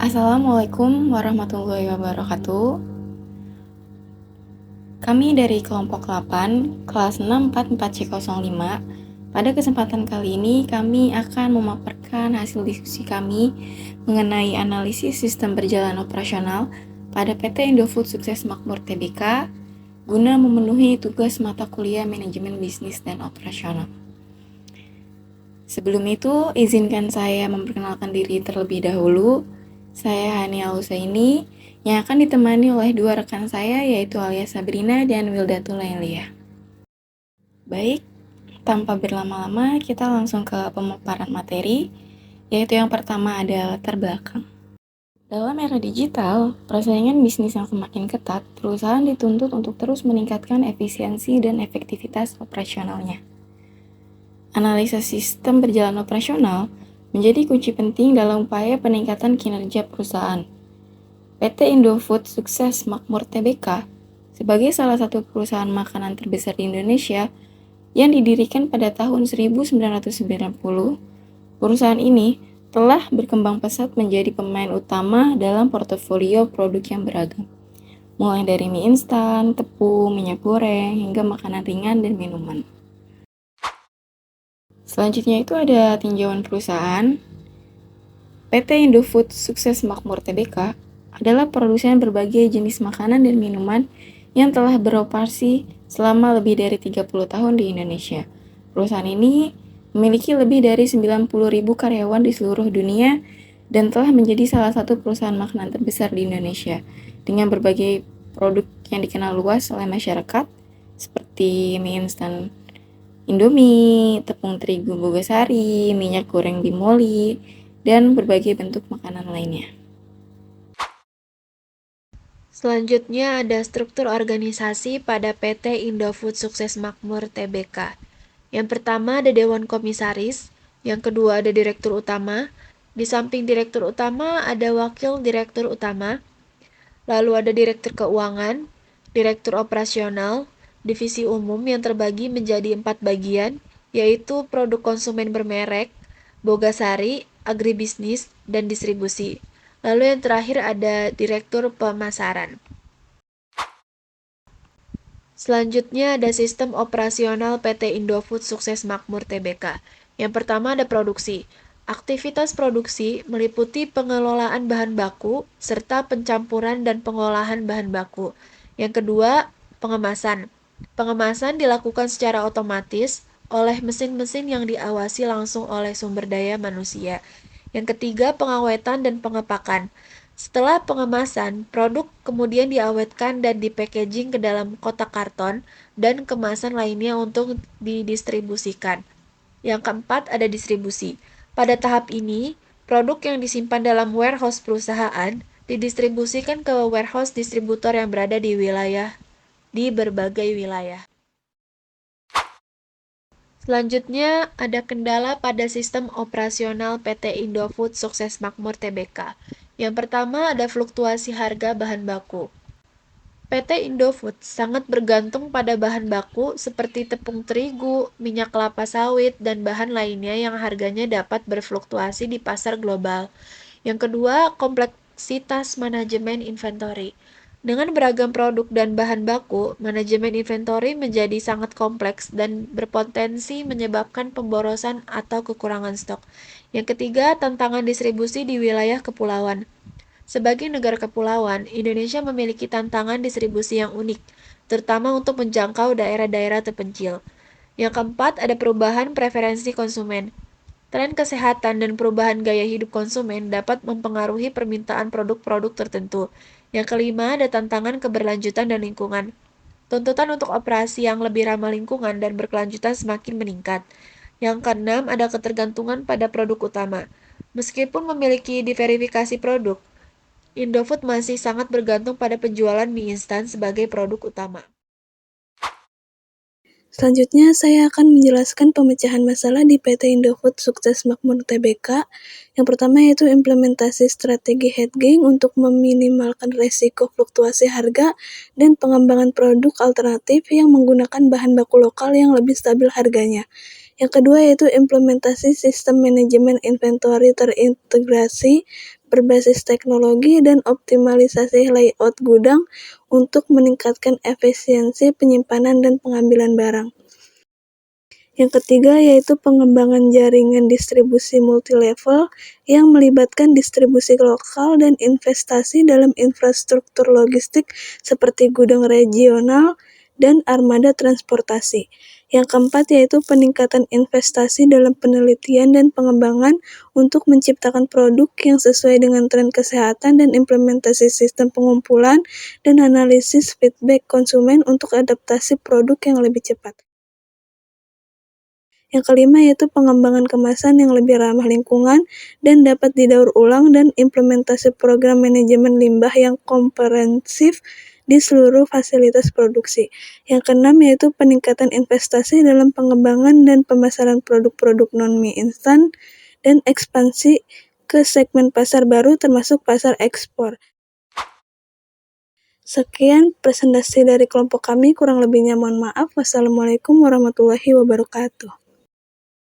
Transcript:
Assalamualaikum warahmatullahi wabarakatuh. Kami dari kelompok 8, kelas 644C05. Pada kesempatan kali ini, kami akan memaparkan hasil diskusi kami mengenai analisis sistem berjalan operasional pada PT Indofood Sukses Makmur Tbk guna memenuhi tugas mata kuliah manajemen bisnis dan operasional. Sebelum itu, izinkan saya memperkenalkan diri terlebih dahulu. Saya Hania Husaini, yang akan ditemani oleh dua rekan saya, yaitu Alia Sabrina dan Wildatul Lailia. Baik, tanpa berlama-lama, kita langsung ke pemaparan materi, yaitu yang pertama ada latar belakang. Dalam era digital, persaingan bisnis yang semakin ketat, perusahaan dituntut untuk terus meningkatkan efisiensi dan efektivitas operasionalnya. Analisa sistem berjalan operasional menjadi kunci penting dalam upaya peningkatan kinerja perusahaan. PT Indofood Sukses Makmur Tbk sebagai salah satu perusahaan makanan terbesar di Indonesia yang didirikan pada tahun 1990, perusahaan ini telah berkembang pesat menjadi pemain utama dalam portofolio produk yang beragam, mulai dari mie instan, tepung, minyak goreng, hingga makanan ringan dan minuman. Selanjutnya itu ada tinjauan perusahaan. PT Indofood Sukses Makmur Tbk adalah produsen berbagai jenis makanan dan minuman yang telah beroperasi selama lebih dari 30 tahun di Indonesia. Perusahaan ini memiliki lebih dari 90.000 karyawan di seluruh dunia dan telah menjadi salah satu perusahaan makanan terbesar di Indonesia dengan berbagai produk yang dikenal luas oleh masyarakat seperti mie instan Indomie, tepung terigu Bogasari, minyak goreng Bimoli, dan berbagai bentuk makanan lainnya. Selanjutnya ada struktur organisasi pada PT Indofood Sukses Makmur Tbk. Yang pertama ada Dewan Komisaris, yang kedua ada Direktur Utama, di samping Direktur Utama ada Wakil Direktur Utama, lalu ada Direktur Keuangan, Direktur Operasional, Divisi Umum yang terbagi menjadi 4 bagian, yaitu Produk Konsumen Bermerek, Bogasari, Agribisnis, dan Distribusi. Lalu yang terakhir ada Direktur Pemasaran. Selanjutnya ada sistem operasional PT Indofood Sukses Makmur Tbk. Yang pertama ada produksi. Aktivitas produksi meliputi pengelolaan bahan baku serta pencampuran dan pengolahan bahan baku. Yang kedua, pengemasan. Pengemasan dilakukan secara otomatis oleh mesin-mesin yang diawasi langsung oleh sumber daya manusia. Yang ketiga, pengawetan dan pengepakan. Setelah pengemasan, produk kemudian diawetkan dan dipackaging ke dalam kotak karton dan kemasan lainnya untuk didistribusikan. Yang keempat, ada distribusi. Pada tahap ini, produk yang disimpan dalam warehouse perusahaan didistribusikan ke warehouse distributor yang berada di berbagai wilayah. Selanjutnya, ada kendala pada sistem operasional PT Indofood Sukses Makmur Tbk. Yang pertama ada fluktuasi harga bahan baku. PT Indofood sangat bergantung pada bahan baku seperti tepung terigu, minyak kelapa sawit, dan bahan lainnya yang harganya dapat berfluktuasi di pasar global. Yang kedua, kompleksitas manajemen inventory. Dengan beragam produk dan bahan baku, manajemen inventory menjadi sangat kompleks dan berpotensi menyebabkan pemborosan atau kekurangan stok. Yang ketiga, tantangan distribusi di wilayah kepulauan. Sebagai negara kepulauan, Indonesia memiliki tantangan distribusi yang unik, terutama untuk menjangkau daerah-daerah terpencil. Yang keempat, ada perubahan preferensi konsumen. Tren kesehatan dan perubahan gaya hidup konsumen dapat mempengaruhi permintaan produk-produk tertentu. Yang kelima, ada tantangan keberlanjutan dan lingkungan. Tuntutan untuk operasi yang lebih ramah lingkungan dan berkelanjutan semakin meningkat. Yang keenam, ada ketergantungan pada produk utama. Meskipun memiliki diverifikasi produk, Indofood masih sangat bergantung pada penjualan mie instan sebagai produk utama. Selanjutnya, saya akan menjelaskan pemecahan masalah di PT Indofood Sukses Makmur Tbk. Yang pertama yaitu implementasi strategi hedging untuk meminimalkan resiko fluktuasi harga dan pengembangan produk alternatif yang menggunakan bahan baku lokal yang lebih stabil harganya. Yang kedua yaitu implementasi sistem manajemen inventory terintegrasi berbasis teknologi dan optimalisasi layout gudang untuk meningkatkan efisiensi penyimpanan dan pengambilan barang. Yang ketiga yaitu pengembangan jaringan distribusi multilevel yang melibatkan distribusi lokal dan investasi dalam infrastruktur logistik seperti gudang regional dan armada transportasi. Yang keempat yaitu peningkatan investasi dalam penelitian dan pengembangan untuk menciptakan produk yang sesuai dengan tren kesehatan dan implementasi sistem pengumpulan dan analisis feedback konsumen untuk adaptasi produk yang lebih cepat. Yang kelima yaitu pengembangan kemasan yang lebih ramah lingkungan dan dapat didaur ulang dan implementasi program manajemen limbah yang komprehensif di seluruh fasilitas produksi. Yang keenam yaitu peningkatan investasi dalam pengembangan dan pemasaran produk-produk non-mie instan dan ekspansi ke segmen pasar baru termasuk pasar ekspor. Sekian presentasi dari kelompok kami, kurang lebihnya mohon maaf. Wassalamualaikum warahmatullahi wabarakatuh.